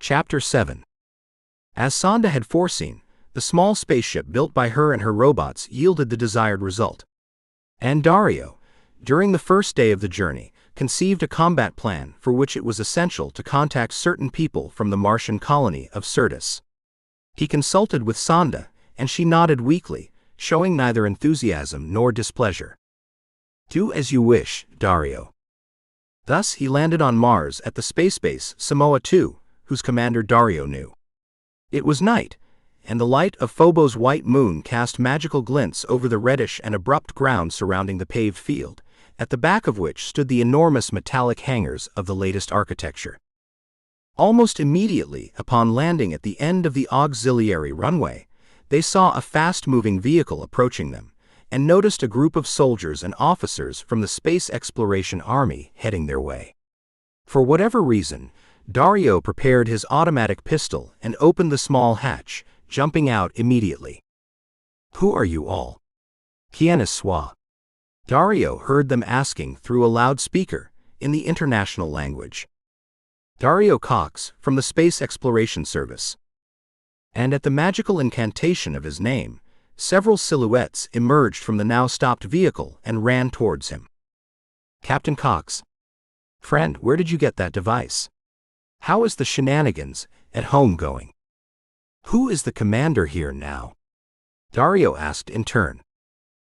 Chapter 7. As Sonda had foreseen, the small spaceship built by her and her robots yielded the desired result. And Dario, during the first day of the journey, conceived a combat plan for which it was essential to contact certain people from the Martian colony of Syrtis. He consulted with Sonda, and she nodded weakly, showing neither enthusiasm nor displeasure. "Do as you wish, Dario." Thus he landed on Mars at the space base Samoa II, whose commander Dario knew. It was night, and the light of Phobos' white moon cast magical glints over the reddish and abrupt ground surrounding the paved field, at the back of which stood the enormous metallic hangars of the latest architecture. Almost immediately upon landing at the end of the auxiliary runway, they saw a fast-moving vehicle approaching them, and noticed a group of soldiers and officers from the Space Exploration Army heading their way. For whatever reason, Dario prepared his automatic pistol and opened the small hatch, jumping out immediately. "Who are you all? Qui soit?" Dario heard them asking through a loudspeaker in the international language. Dario Cox, from the Space Exploration Service. And at the magical incantation of his name, several silhouettes emerged from the now stopped vehicle and ran towards him. "Captain Cox. Friend, where did you get that device? How is the shenanigans at home going? Who is the commander here now?" Dario asked in turn.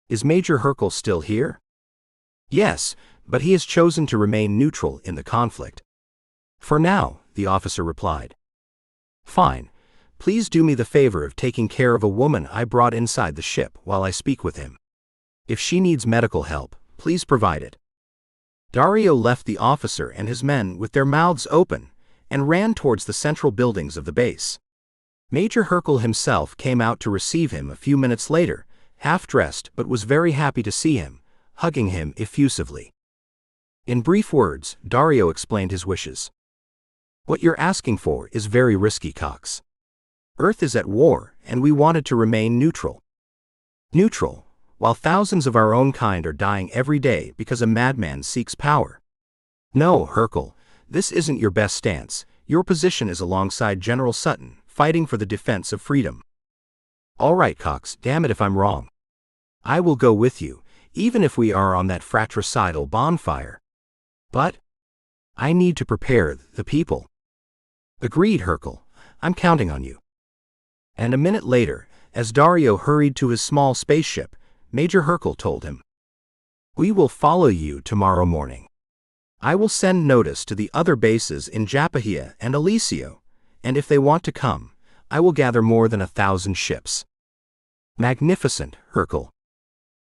"Is Major Hercule still here?" "Yes, but he has chosen to remain neutral in the conflict." "For now," the officer replied. "Fine. Please do me the favor of taking care of a woman I brought inside the ship while I speak with him. If she needs medical help, please provide it." Dario left the officer and his men with their mouths open and ran towards the central buildings of the base. Major Hercule himself came out to receive him a few minutes later, half-dressed, but was very happy to see him, hugging him effusively. In brief words, Dario explained his wishes. "What you're asking for is very risky, Cox. Earth is at war, and we wanted to remain neutral. Neutral, while thousands of our own kind are dying every day because a madman seeks power. No, Hercule, this isn't your best stance. Your position is alongside General Sutton, fighting for the defense of freedom." "All right, Cox, damn it if I'm wrong. I will go with you, even if we are on that fratricidal bonfire. But I need to prepare the people." "Agreed, Hercule. I'm counting on you." And a minute later, as Dario hurried to his small spaceship, Major Hercule told him, "We will follow you tomorrow morning. I will send notice to the other bases in Japahia and Eliseo, and if they want to come, I will gather more than 1,000 ships." "Magnificent, Hercule.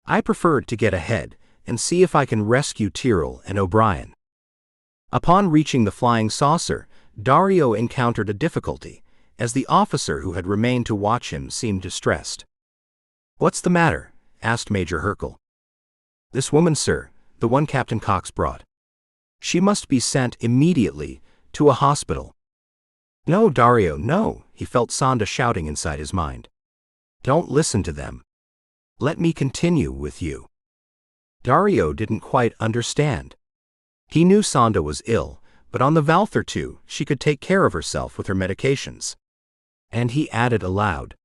I preferred to get ahead and see if I can rescue Tyrrell and O'Brien." Upon reaching the flying saucer, Dario encountered a difficulty, as the officer who had remained to watch him seemed distressed. "What's the matter?" asked Major Hercule. "This woman, sir, the one Captain Cox brought. She must be sent immediately to a hospital." "No, Dario, no," he felt Sonda shouting inside his mind. "Don't listen to them. Let me continue with you." Dario didn't quite understand. He knew Sonda was ill, but on the Valther II, she could take care of herself with her medications. And he added aloud,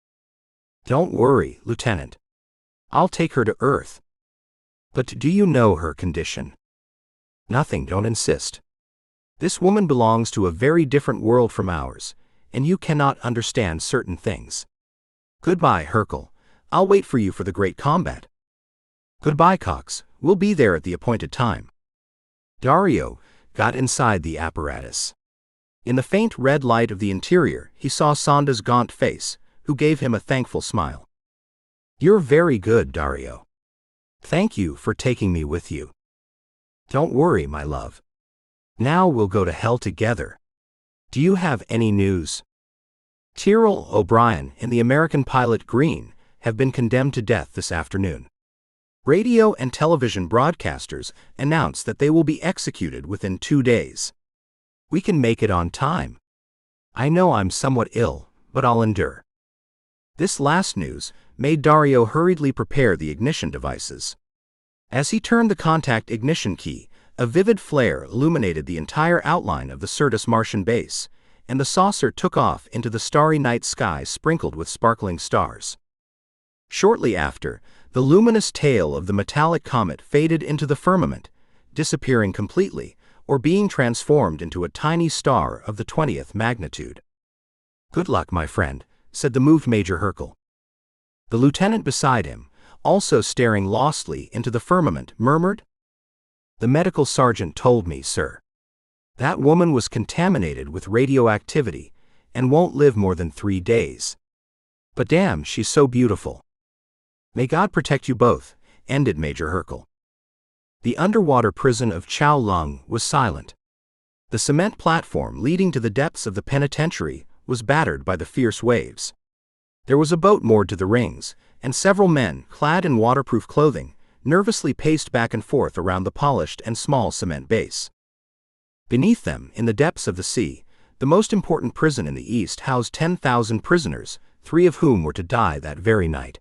"Don't worry, Lieutenant. I'll take her to Earth." "But do you know her condition?" "Nothing, don't insist. This woman belongs to a very different world from ours, and you cannot understand certain things. Goodbye, Hercule. I'll wait for you for the great combat." "Goodbye, Cox. We'll be there at the appointed time." Dario got inside the apparatus. In the faint red light of the interior, he saw Sonda's gaunt face, who gave him a thankful smile. "You're very good, Dario. Thank you for taking me with you." "Don't worry, my love. Now we'll go to hell together. Do you have any news?" "Tyrrell, O'Brien, and the American pilot Green have been condemned to death this afternoon. Radio and television broadcasters announce that they will be executed within 2 days. We can make it on time. I know I'm somewhat ill, but I'll endure." This last news made Dario hurriedly prepare the ignition devices. As he turned the contact ignition key, a vivid flare illuminated the entire outline of the Syrtis Martian base, and the saucer took off into the starry night sky sprinkled with sparkling stars. Shortly after, the luminous tail of the metallic comet faded into the firmament, disappearing completely, or being transformed into a tiny star of the 20th magnitude. "Good luck, my friend," said the moved Major Hercule. The lieutenant beside him, also staring lostly into the firmament, murmured, "The medical sergeant told me, sir. That woman was contaminated with radioactivity and won't live more than 3 days. But damn, she's so beautiful." "May God protect you both," ended Major Hercule. The underwater prison of Chow Lung was silent. The cement platform leading to the depths of the penitentiary was battered by the fierce waves. There was a boat moored to the rings, and several men, clad in waterproof clothing, nervously paced back and forth around the polished and small cement base. Beneath them, in the depths of the sea, the most important prison in the East housed 10,000 prisoners, 3 of whom were to die that very night.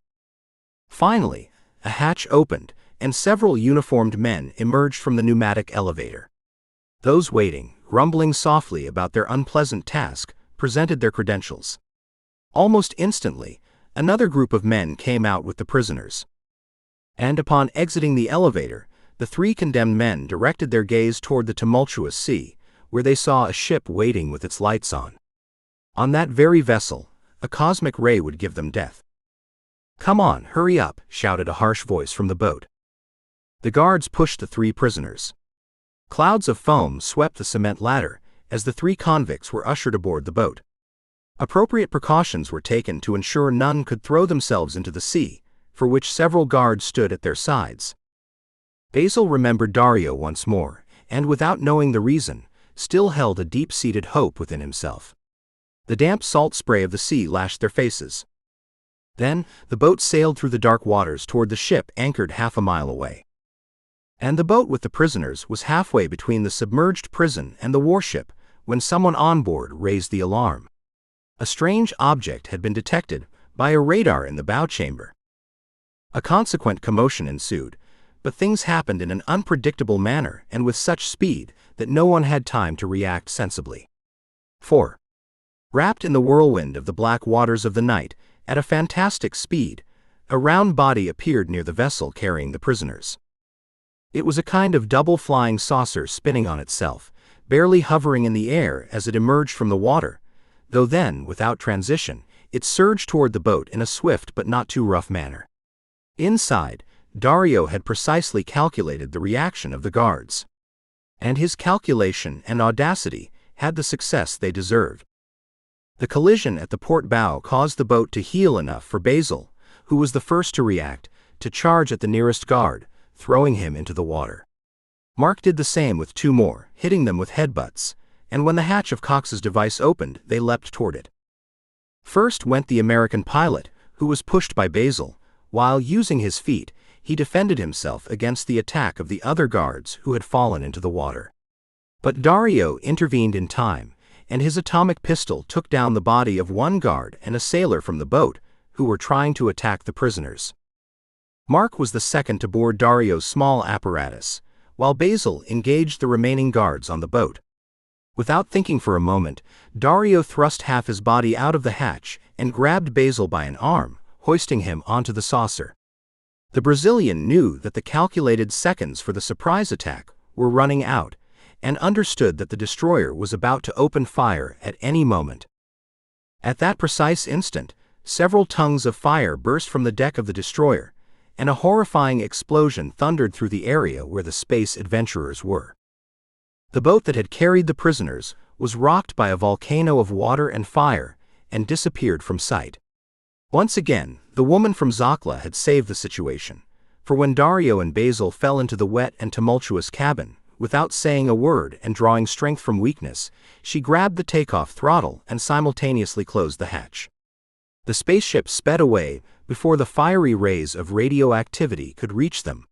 Finally, a hatch opened, and several uniformed men emerged from the pneumatic elevator. Those waiting, grumbling softly about their unpleasant task, presented their credentials. Almost instantly, another group of men came out with the prisoners. And upon exiting the elevator, the 3 condemned men directed their gaze toward the tumultuous sea, where they saw a ship waiting with its lights on. On that very vessel, a cosmic ray would give them death. "Come on, hurry up," shouted a harsh voice from the boat. The guards pushed the 3 prisoners. Clouds of foam swept the cement ladder as the 3 convicts were ushered aboard the boat. Appropriate precautions were taken to ensure none could throw themselves into the sea, for which several guards stood at their sides. Basil remembered Dario once more, and without knowing the reason, still held a deep-seated hope within himself. The damp salt spray of the sea lashed their faces. Then, the boat sailed through the dark waters toward the ship anchored half a mile away. And the boat with the prisoners was halfway between the submerged prison and the warship when someone on board raised the alarm. A strange object had been detected by a radar in the bow chamber. A consequent commotion ensued, but things happened in an unpredictable manner and with such speed that no one had time to react sensibly. 4. Wrapped in the whirlwind of the black waters of the night, at a fantastic speed, a round body appeared near the vessel carrying the prisoners. It was a kind of double flying saucer spinning on itself, barely hovering in the air as it emerged from the water, though then, without transition, it surged toward the boat in a swift but not too rough manner. Inside, Dario had precisely calculated the reaction of the guards. And his calculation and audacity had the success they deserved. The collision at the port bow caused the boat to heel enough for Basil, who was the first to react, to charge at the nearest guard, throwing him into the water. Mark did the same with 2 more, hitting them with headbutts, and when the hatch of Cox's device opened, they leapt toward it. First went the American pilot, who was pushed by Basil, while using his feet, he defended himself against the attack of the other guards who had fallen into the water. But Dario intervened in time, and his atomic pistol took down the body of 1 guard and a sailor from the boat, who were trying to attack the prisoners. Mark was the second to board Dario's small apparatus, while Basil engaged the remaining guards on the boat. Without thinking for a moment, Dario thrust half his body out of the hatch and grabbed Basil by an arm, hoisting him onto the saucer. The Brazilian knew that the calculated seconds for the surprise attack were running out, and understood that the destroyer was about to open fire at any moment. At that precise instant, several tongues of fire burst from the deck of the destroyer, and a horrifying explosion thundered through the area where the space adventurers were. The boat that had carried the prisoners was rocked by a volcano of water and fire and disappeared from sight. Once again, the woman from Zocla had saved the situation, for when Dario and Basil fell into the wet and tumultuous cabin, without saying a word and drawing strength from weakness, she grabbed the takeoff throttle and simultaneously closed the hatch. The spaceship sped away before the fiery rays of radioactivity could reach them.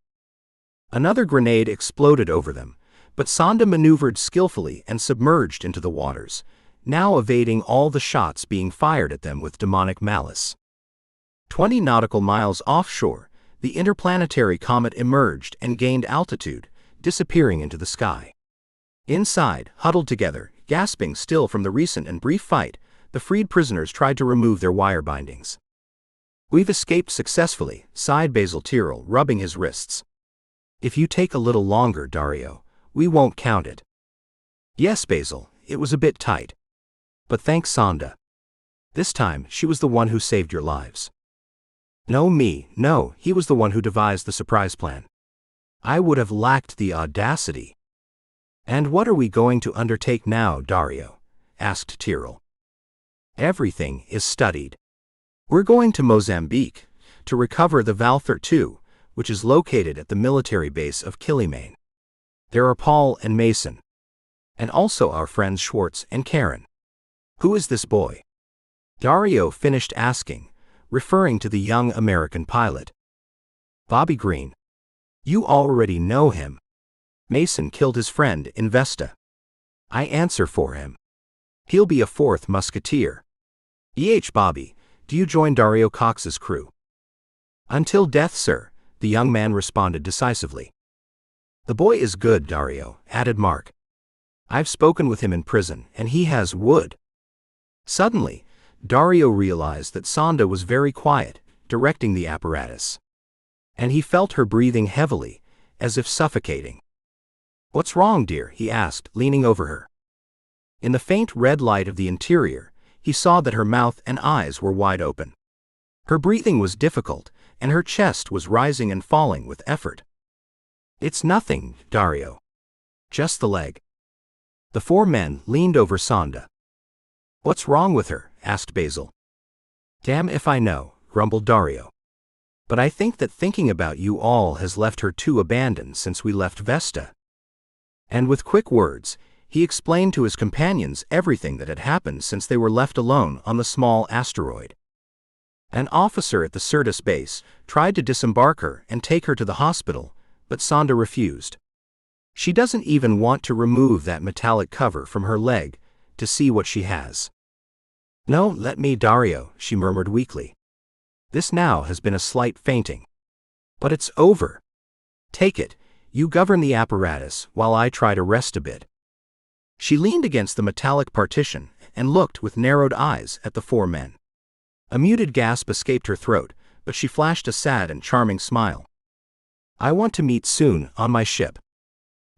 Another grenade exploded over them, but Sonda maneuvered skillfully and submerged into the waters, now evading all the shots being fired at them with demonic malice. 20 nautical miles offshore, the interplanetary comet emerged and gained altitude, disappearing into the sky. Inside, huddled together, gasping still from the recent and brief fight, the freed prisoners tried to remove their wire bindings. "We've escaped successfully," sighed Basil Tyrrell, rubbing his wrists. "If you take a little longer, Dario, we won't count it." "Yes, Basil, it was a bit tight. But thanks Sonda. This time, she was the one who saved your lives." No, he was the one who devised the surprise plan. I would have lacked the audacity." "And what are we going to undertake now, Dario?" asked Tyrrell. "Everything is studied. We're going to Mozambique to recover the Valther II, which is located at the military base of Killimane. There are Paul and Mason. And also our friends Schwartz and Karen." "Who is this boy?" Dario finished asking, referring to the young American pilot. "Bobby Green. You already know him. Mason killed his friend in Vesta. I answer for him. He'll be a fourth musketeer." Bobby, do you join Dario Cox's crew?" "Until death, sir," the young man responded decisively. "The boy is good, Dario," added Mark. "I've spoken with him in prison, and he has wood." Suddenly, Dario realized that Sonda was very quiet, directing the apparatus. And he felt her breathing heavily, as if suffocating. "What's wrong, dear?" he asked, leaning over her. In the faint red light of the interior, he saw that her mouth and eyes were wide open. Her breathing was difficult, and her chest was rising and falling with effort. "It's nothing, Dario. Just the leg." The four men leaned over Sonda. "What's wrong with her?" asked Basil. "Damn if I know," grumbled Dario. "But I think that thinking about you all has left her too abandoned since we left Vesta." And with quick words, he explained to his companions everything that had happened since they were left alone on the small asteroid. An officer at the Sirtis base tried to disembark her and take her to the hospital, but Sonda refused. She doesn't even want to remove that metallic cover from her leg to see what she has. "No, let me, Dario," she murmured weakly. "This now has been a slight fainting. But it's over. Take it, you govern the apparatus while I try to rest a bit." She leaned against the metallic partition and looked with narrowed eyes at the four men. A muted gasp escaped her throat, but she flashed a sad and charming smile. "I want to meet soon on my ship.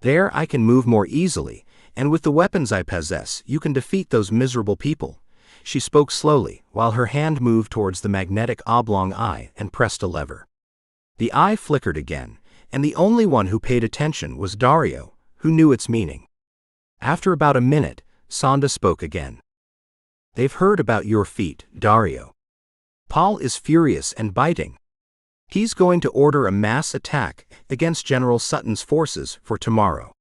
There I can move more easily, and with the weapons I possess you can defeat those miserable people." She spoke slowly, while her hand moved towards the magnetic oblong eye and pressed a lever. The eye flickered again, and the only one who paid attention was Dario, who knew its meaning. After about a minute, Sonda spoke again. "They've heard about your feat, Dario. Paul is furious and biting. He's going to order a mass attack against General Sutton's forces for tomorrow.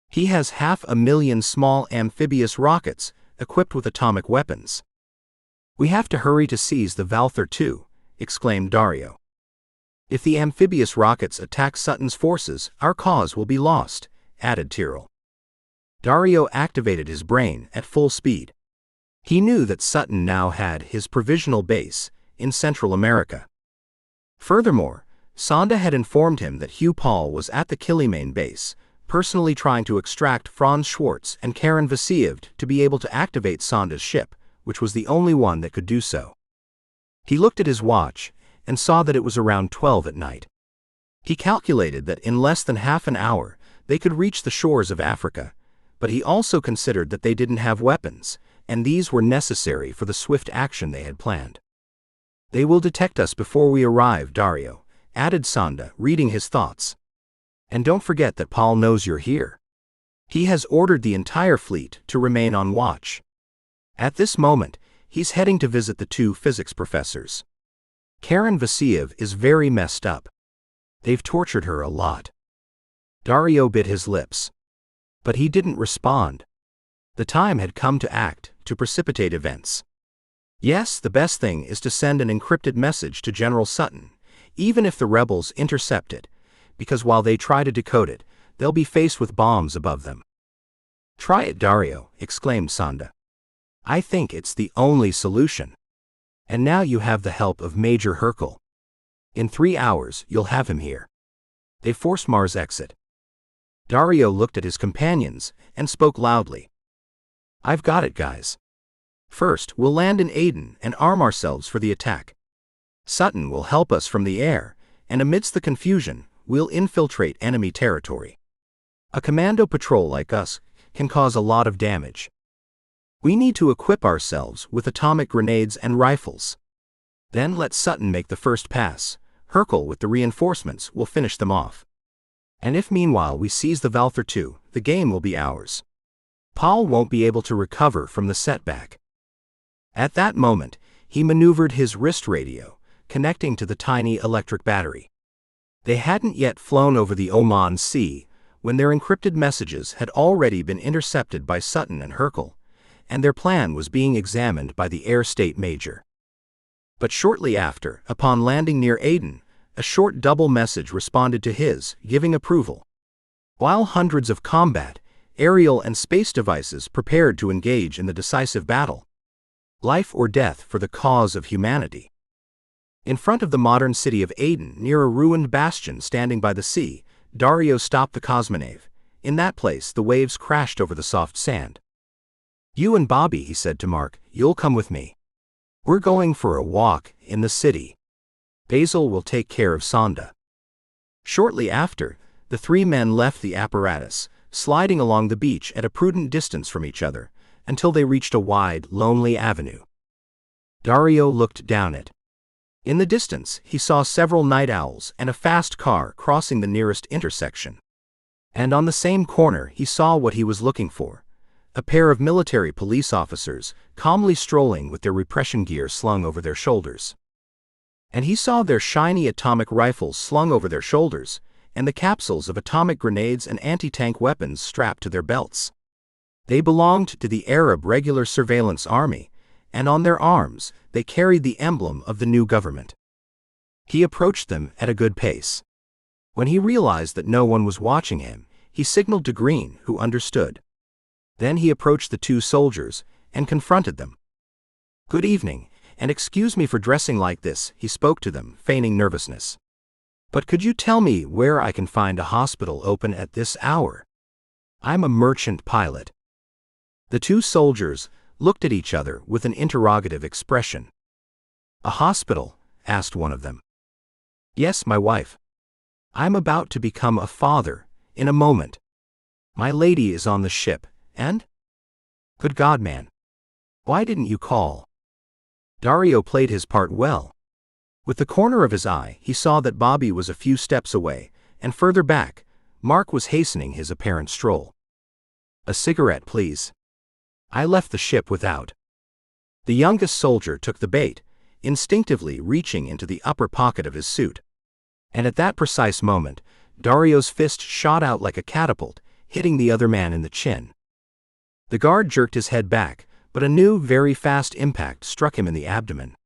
He has 500,000 small amphibious rockets equipped with atomic weapons." "We have to hurry to seize the Valther II," exclaimed Dario. "If the amphibious rockets attack Sutton's forces, our cause will be lost," added Tyrrell. Dario activated his brain at full speed. He knew that Sutton now had his provisional base in Central America. Furthermore, Sonda had informed him that Hugh Paul was at the Killimane base, personally trying to extract Franz Schwartz and Karen Vasievd to be able to activate Sonda's ship, which was the only one that could do so. He looked at his watch and saw that it was around 12 at night. He calculated that in less than half an hour they could reach the shores of Africa, but he also considered that they didn't have weapons, and these were necessary for the swift action they had planned. "They will detect us before we arrive, Dario," added Sonda, reading his thoughts. "And don't forget that Paul knows you're here. He has ordered the entire fleet to remain on watch. At this moment, he's heading to visit the two physics professors. Karen Vasiev is very messed up. They've tortured her a lot." Dario bit his lips. But he didn't respond. The time had come to act, to precipitate events. Yes, the best thing is to send an encrypted message to General Sutton, even if the rebels intercept it, because while they try to decode it, they'll be faced with bombs above them. "Try it, Dario," exclaimed Sonda. "I think it's the only solution. And now you have the help of Major Hercule. In 3 hours, you'll have him here." They forced Mars' exit. Dario looked at his companions and spoke loudly. I've got it, guys. First, we'll land in Aden and arm ourselves for the attack. Sutton will help us from the air, and amidst the confusion, we'll infiltrate enemy territory. A commando patrol like us can cause a lot of damage. We need to equip ourselves with atomic grenades and rifles. Then let Sutton make the first pass. Hercule with the reinforcements will finish them off. And if meanwhile we seize the Valther II, the game will be ours. Paul won't be able to recover from the setback. At that moment, he maneuvered his wrist radio, connecting to the tiny electric battery. They hadn't yet flown over the Oman Sea when their encrypted messages had already been intercepted by Sutton and Hercule, and their plan was being examined by the Air State Major. But shortly after, upon landing near Aden, a short double message responded to his, giving approval. While hundreds of combat, aerial and space devices prepared to engage in the decisive battle. Life or death for the cause of humanity. In front of the modern city of Aden, near a ruined bastion standing by the sea, Dario stopped the Cosmonave. In that place, the waves crashed over the soft sand. "You and Bobby," he said to Mark, "you'll come with me. We're going for a walk in the city. Basil will take care of Sonda." Shortly after, the three men left the apparatus, sliding along the beach at a prudent distance from each other, until they reached a wide, lonely avenue. Dario looked down it. In the distance, he saw several night owls and a fast car crossing the nearest intersection. And on the same corner, he saw what he was looking for: a pair of military police officers, calmly strolling with their repression gear slung over their shoulders. And he saw their shiny atomic rifles slung over their shoulders, and the capsules of atomic grenades and anti-tank weapons strapped to their belts. They belonged to the Arab Regular Surveillance Army, and on their arms, they carried the emblem of the new government. He approached them at a good pace. When he realized that no one was watching him, he signaled to Green, who understood. Then he approached the two soldiers and confronted them. "Good evening, and excuse me for dressing like this," he spoke to them, feigning nervousness. "But could you tell me where I can find a hospital open at this hour? I'm a merchant pilot." The two soldiers looked at each other with an interrogative expression. "A hospital?" asked one of them. "Yes, my wife. I'm about to become a father in a moment. My lady is on the ship, and? Good God, man. Why didn't you call?" Dario played his part well. With the corner of his eye, he saw that Bobby was a few steps away, and further back, Mark was hastening his apparent stroll. "A cigarette, please. I left the ship without." The youngest soldier took the bait, instinctively reaching into the upper pocket of his suit. And at that precise moment, Dario's fist shot out like a catapult, hitting the other man in the chin. The guard jerked his head back, but a new, very fast impact struck him in the abdomen.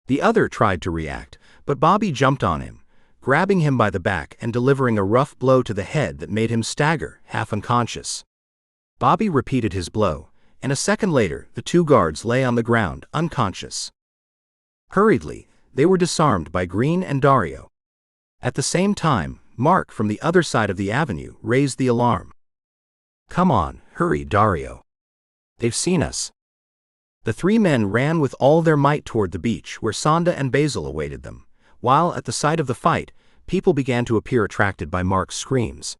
The other tried to react, but Bobby jumped on him, grabbing him by the back and delivering a rough blow to the head that made him stagger, half unconscious. Bobby repeated his blow, and a second later, the two guards lay on the ground, unconscious. Hurriedly, they were disarmed by Green and Dario. At the same time, Mark from the other side of the avenue raised the alarm. "Come on, hurry, Dario. They've seen us." The three men ran with all their might toward the beach where Sonda and Basil awaited them, while at the sight of the fight, people began to appear attracted by Mark's screams.